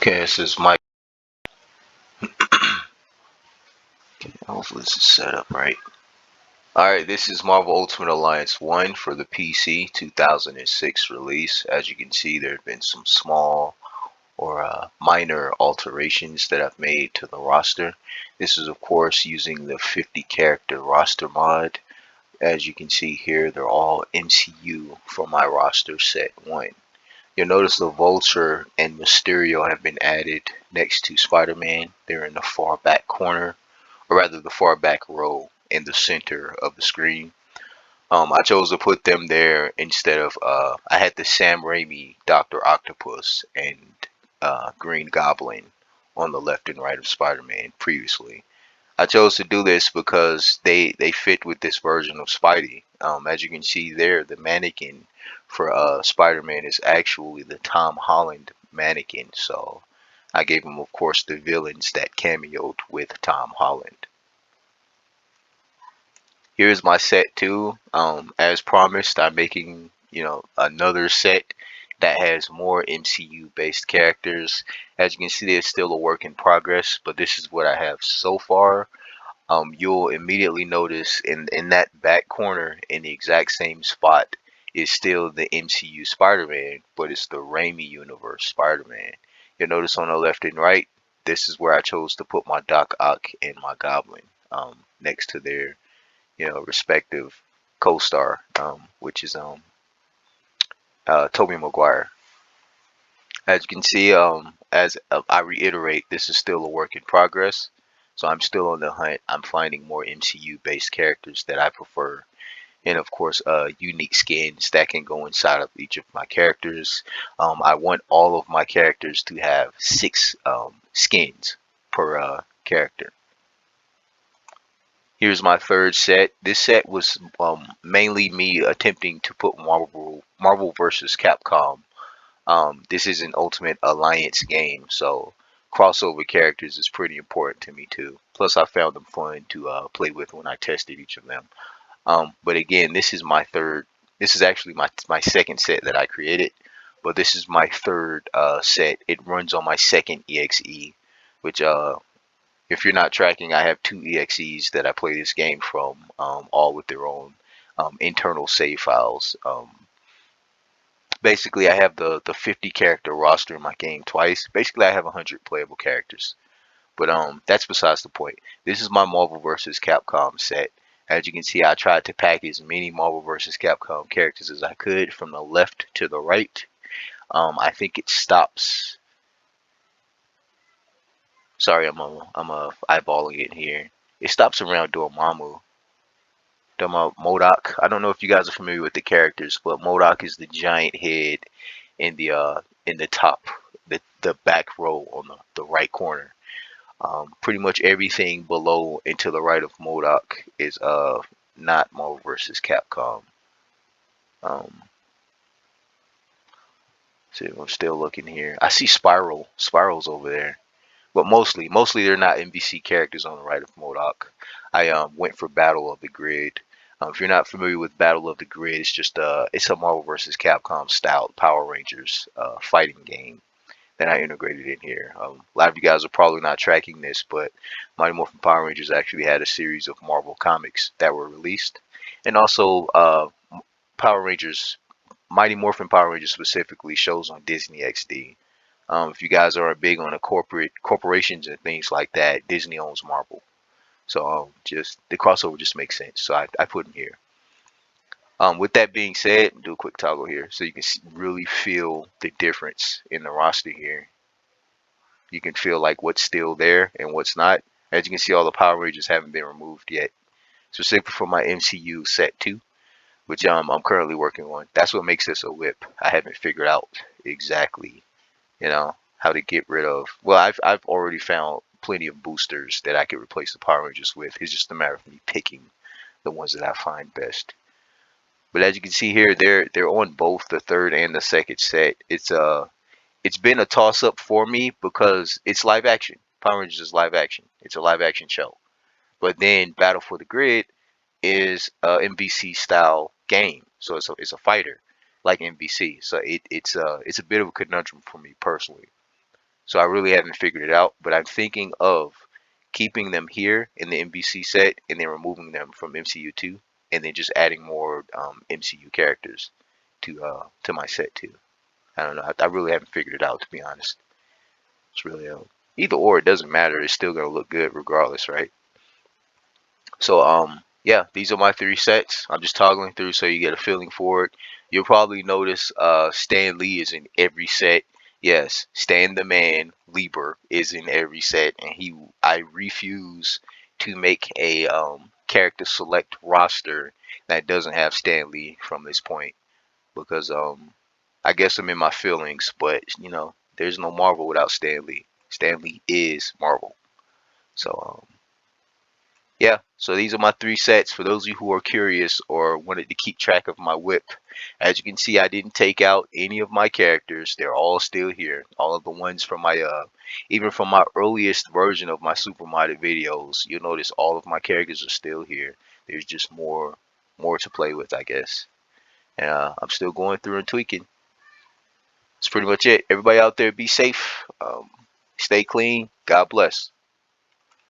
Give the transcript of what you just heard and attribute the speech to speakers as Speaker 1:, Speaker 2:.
Speaker 1: Okay, this is Mike. Hopefully this is set up right. Alright, this is Marvel Ultimate Alliance 1 for the PC 2006 release. As you can see, there have been some small or minor alterations that I've made to the roster. This is of course using the 50 character roster mod. As you can see here, they're all MCU for my roster set 1. You'll notice the Vulture and Mysterio have been added next to Spider-Man. They're in the far back corner, or rather the far back row in the center of the screen. I chose to put them there instead of I had the Sam Raimi Dr. Octopus and Green Goblin on the left and right of Spider-Man previously. I chose to do this because they fit with this version of Spidey. As you can see there, the mannequin for Spider-Man is actually the Tom Holland mannequin. So I gave him, of course, the villains that cameoed with Tom Holland. Here's my set 2. As promised, I'm making another set that has more MCU based characters. As you can see, it's still a work in progress, but this is what I have so far. You'll immediately notice in that back corner in the exact same spot is still the MCU Spider-Man, but it's the Raimi universe Spider-Man. You'll notice on the left and right, this is where I chose to put my Doc Ock and my Goblin next to their respective co-star, which is Tobey Maguire. As you can see, as I reiterate, this is still a work in progress. So I'm still on the hunt. I'm finding more MCU based characters that I prefer. And of course, unique skins that can go inside of each of my characters. I want all of my characters to have 6 skins per character. Here's my third set. This set was mainly me attempting to put Marvel versus Capcom. This is an Ultimate Alliance game, so crossover characters is pretty important to me too. Plus, I found them fun to play with when I tested each of them. But again, this is my third. This is actually my second set that I created, but this is my third set. It runs on my second EXE, which if you're not tracking, I have 2 EXEs that I play this game from, all with their own internal save files. Basically, I have the 50 character roster in my game twice. Basically, I have 100 playable characters. But that's besides the point. This is my Marvel vs. Capcom set. As you can see, I tried to pack as many Marvel vs. Capcom characters as I could from the left to the right. I think it stops. Sorry, I'm eyeballing it here. It stops around Dormammu. MODDED. I don't know if you guys are familiar with the characters, but MODDED is the giant head in the top, the back row on the right corner. Pretty much everything below and to the right of MODDED is not Marvel vs. Capcom. Um, see, I'm still looking here. I see Spiral. Spiral's over there, but mostly they're not NBC characters on the right of MODDED. I went for Battle of the Grid. If you're not familiar with Battle of the Grid, it's a Marvel vs. Capcom styled Power Rangers fighting game that I integrated in here. A lot of you guys are probably not tracking this, but Mighty Morphin Power Rangers actually had a series of Marvel comics that were released, and also Power Rangers, Mighty Morphin Power Rangers specifically shows on Disney XD. If you guys are big on the corporations and things like that, Disney owns Marvel, so just the crossover just makes sense. So I put them here. With that being said, do a quick toggle here so you can really feel the difference in the roster here. You can feel like what's still there and what's not. As you can see, all the Power Rangers haven't been removed yet. Specifically for my MCU set 2, which I'm currently working on. That's what makes this a whip. I haven't figured out exactly, how to get rid of. Well, I've already found plenty of boosters that I could replace the Power Rangers with. It's just a matter of me picking the ones that I find best. But as you can see here, they're on both the third and the second set. It's been a toss up for me because it's live action. Power Rangers is live action. It's a live action show. But then Battle for the Grid is a MVC style game, so it's a fighter like MVC. So it's a bit of a conundrum for me personally. So I really haven't figured it out, but I'm thinking of keeping them here in the MVC set and then removing them from MCU2 and then just adding more MCU characters to my set too. I don't know. I really haven't figured it out, to be honest. It's really either or. It doesn't matter. It's still gonna look good regardless, right? So yeah, these are my three sets. I'm just toggling through so you get a feeling for it. You'll probably notice Stan Lee is in every set. Yes, Stan the Man Lieber is in every set, and I refuse to make a character select roster that doesn't have Stan Lee from this point because I guess I'm in my feelings, but there's no Marvel without Stan Lee. Stan Lee is Marvel. So yeah, so these are my three sets for those of you who are curious or wanted to keep track of my whip. As you can see, I didn't take out any of my characters. They're all still here. All of the ones from my even from my earliest version of my super modded videos, you'll notice all of my characters are still here. There's just more to play with, I guess. And I'm still going through and tweaking. That's pretty much it. Everybody out there, be safe. Stay clean. God bless.